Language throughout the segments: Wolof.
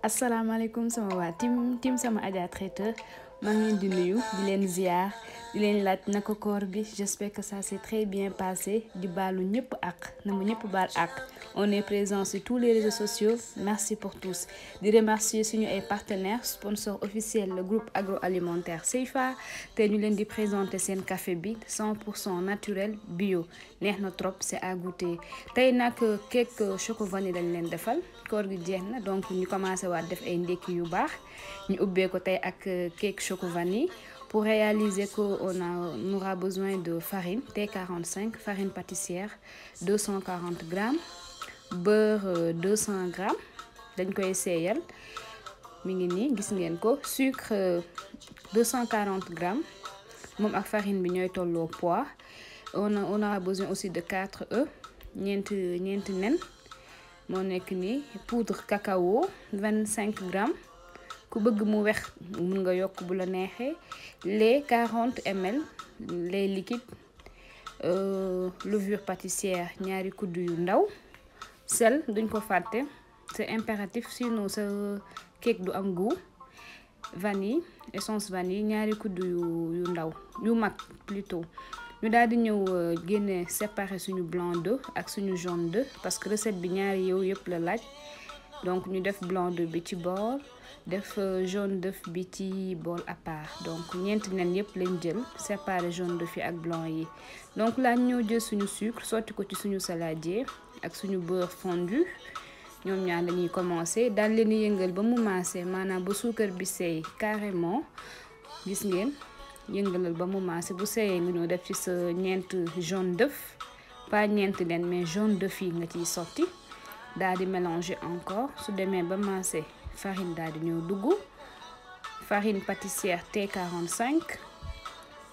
asalaamaaleykum sama waa tim sama Adja Traiteur maa ngi leen di nuyu di leen ziar di leen laaj naka koor gi j'espère que ça s'est très bien passé di baalu ñëpp ak na ma ñëpp baal ak on est présent sur tous les réseaux sociaux merci pour tous di remercier suñu ay partenaires sponsor officiel le groupe agroalimentaire Seifa te ñu leen di présenter seen café bi 100% naturel bio neex na trop c'est à goûter tey nag cake choco vanille lañ leen defal koor gi jeex na donc ñu commencé waat def ay ndekki yu baax ñu ubbee ko tey ak cake choco vanille. Pour réaliser ko on aura besoin de farine T45 farine pâtissière 240 grammes beurre 200 grammes dañ koy seeyal mi ngi nii gis ngeen ko sucre 240 grammes moom ak farine bi ñooy tolloo poids on aura besoin aussi de 4 œufs ñeenti nen moo nekk nii poudre cacao 25 grammes ku bëgg mu wex mun nga yokk bu la neexee lait 40 ml lait liquide levure pâtissière ñaari kuddu yu ndaw sel duñ ko fàtte c'est impératif sinon sa cake du am goût vanille essence vanille ñaari kuddu yu ndaw yu mag plutôt ñu daal di ñëw génne séparer suñu blanc d'œuf ak suñu jaune d'œuf parce que recette bi ñaari yow yëpp la laaj donc ñu def blanc d'œuf bi ci bool def jaune d'œuf bi ci bool à part donc ñeenti nen yëpp lañ jël séparer jaune d'œuf yi ak blanc yi donc là ñoo jël suñu sucre sotti ko ci suñu saladier ak suñu beurre fondu ñoom ñaar lañuy commencer daal leen yëngal ba mu maase maanaam ba suukar bi seey carrément gis ngeen yëngalal ba mu maase bu seeyee nga ñëw def ci sa ñeent jaune d'œuf pas ñeenti nen mais jaune d'œuf yi nga ciy sotti daal di mélanger encore su demee ba maase farine daal di ñëw dugg farine pâtissière T45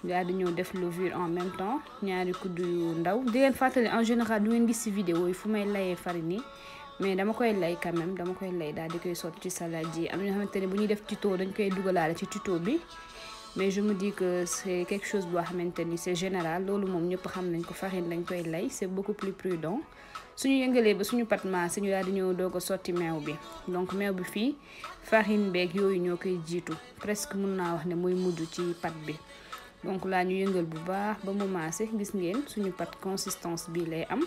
daal di ñëw def levure en même temps ñaari kuddu yu ndaw di leen fàttali en général du ngeen gis ci vidéo yi fu may layee farine yi mais dama koy lay quand même dama koy lay daal di koy sotti ci salade yi am na ñoo xamante ne bu ñuy def tuto dañ koy dugalaale ci tuto bi mais je me dis que c'est quelque chose boo xamante ni c'est général loolu moom ñëpp xam nañ ko farine dañ koy lay c'est beaucoup plus prudent suñu yëngalee ba suñu pat maase ñu daal di ñëw doog a sotti meew bi donc meew bi fii farine beeg yooyu ñoo koy jiitu presque mun naa wax ne mooy mujj ci pat bi donc laa ñu yëngal bu baax ba mu maase gis ngeen suñu pat consistance bii lay am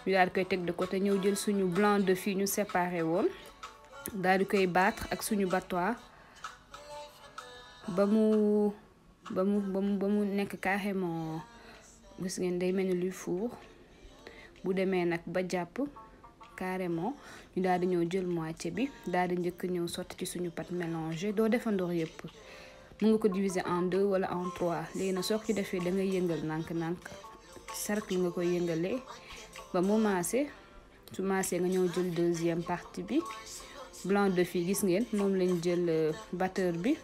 ñu daal di koy teg de côté ñëw jël suñu blanc de fii ñu séparé woon daal di koy battre ak suñu battoir ba mu nekk carrément gis ngeen day mel ni luy fuur bu demee nag ba jàpp carrément ñu daal di ñëw jël moitié bi daal di njëkk ñëw sotti ci suñu pâte mélangée doo defandoor yëpp mun nga ko diviser en 2 wala en 3 léegi nag soo ko ci defee da ngay yëngal nànk-nànk cercle nga koy yëngalee ba mu maase su maasee nga ñëw jël deuxième partie bi blanc de fii gis ngeen moom lañ jël batteur bi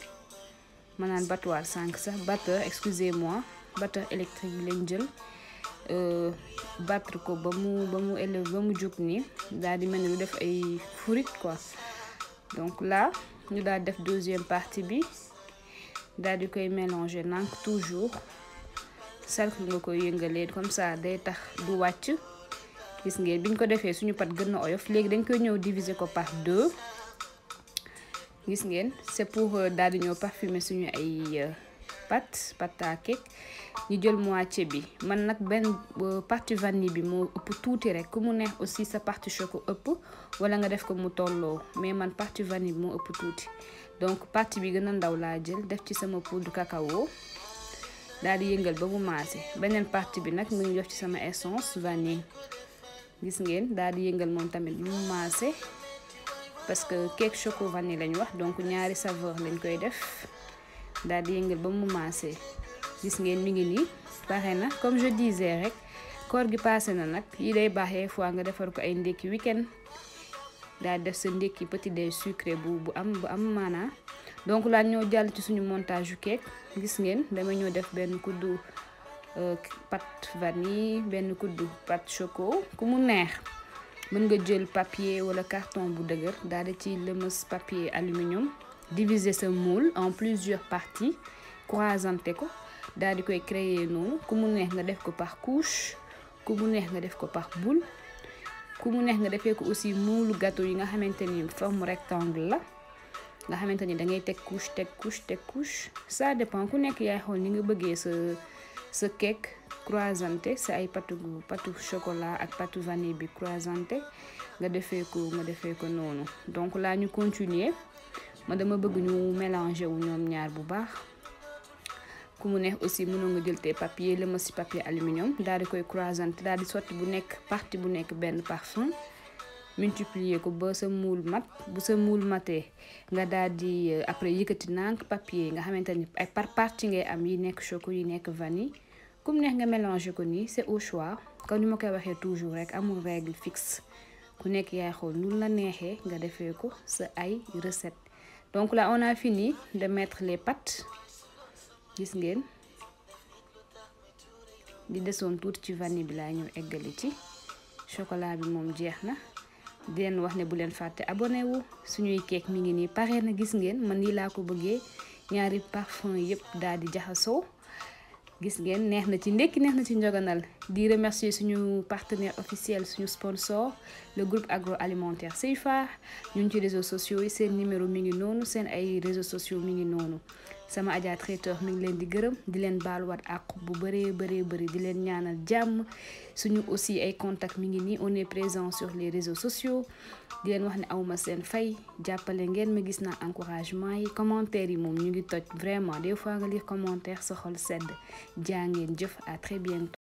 maanaam battoir sànq sax batteur excusez-moi batteur électrique bi lañ jël battre ko ba mu élève ba mu jóg nii daal di mel ni lu def ay furit quoi donc là ñu daal def deuxième partie bi daal di koy mélanger nank toujours cercle nga koy yëngalee comme ça day tax du wàcc gis ngeen biñ ko defee suñu pat gën a oyof léegi dañ koy ñëw diviser ko par 2 gis ngeen c'est pour daal di ñëw parfumer suñu ay pâte à cake ñu jël moitié bi man nag benn partie vanille bi moo ëpp tuuti rek ku mu neex aussi sa partie choco ëpp wala nga def ko mu tolloo mais man partie vanille bi moo ëpp tuuti donc partie bi gën a ndaw laa jël def ci sama poudre cacao daal di yëngal ba mu maase beneen partie bi nag mu ngi def ci sama essence vanille gis ngeen daal di yëngal moom tamit mu maase parce que cake choco vanille lañ wax donc ñaari saveur lañ koy def daal di yëngal ba mu maase gis ngeen mi ngi nii pare na comme je disais rek koor gi passé na nag yi day baaxee fois nga defar ko ay ndekki week-end daal def sa ndekki petit déj sucré bu am maanaa donc laa ñoo jàll ci suñu montage yu cake gis ngeen dama ñoo def benn kuddu pâte vanille benn kuddu pâte choco ku mu neex mën nga jël papier wala carton bu dëgër daal di ci lëmas papier aluminium diviser sa moule en plusieurs parties croisanté ko daal di koy créer noonu ku mu neex nga def ko par couche ku mu neex nga def ko par boule ku mu neex nga defee ko aussi moulu gâteau yi nga xamante ni forme rectangle la nga xamante ni da ngay teg couche teg couche teg couche ça dépend ku nekk yaay xool ni nga bëggee sa cake croissanté sa ay pâte chocolat ak pâte vanille bi croissanté nga defee ko noonu. Donc là ñu continuer ma dama bëgg ñu mélanger wu ñoom ñaar bu baax. ku mu neex aussi mënoo nga jël te papier la ma si papier aluminium daal di koy croissanté daal di sotti bu nekk partie bu nekk benn parfum multiplier ko ba sa moule mat bu sa moule matee nga daal di après yëkkati nànk papier nga xamante ni ay par partie ngay am yi nekk chocolat yi nekk vanille ku mu neex nga mélanger ko nii c'est au choix comme ni ma koy waxee toujours rek amul règle fixe ku nekk yaay xool nu la neexee nga defee ko sa ay recette. Donc là on a fini de mettre les pâtes. Gis ngeen di desoon tuuti ci vanille bi laa ñëw eggali ci chocolat bi moom jeex na di leen wax ne bu leen fàtte abonné wu suñuy cake mi ngi nii pare na. Gis ngeen man nii laa ko bëggee ñaari parfum yëpp daal di jaxasoo. Gis ngeen neex na ci ndekki neex na ci njoganal. Di remercier suñu partenaire officiel suñu sponsor le groupe agroalimentaire Seifa ñun ci réseaux sociaux yi seen numéro mi ngi noonu seen ay réseaux sociaux mi ngi noonu. Sama Adja traiteur mi ngi leen di gërëm di leen baaluwaat àq bu bëree di leen ñaanal jàmm suñu aussi ay contact mi ngi nii on est présent sur les réseaux sociaux di leen wax ne awma seen fay jàppale ngeen ma gis naa encouragement yi commentaires yi moom ñu ngi toj vraiment des fois nga lire commentaire sa xol sedd jaa ngeen jëf à très bientôt.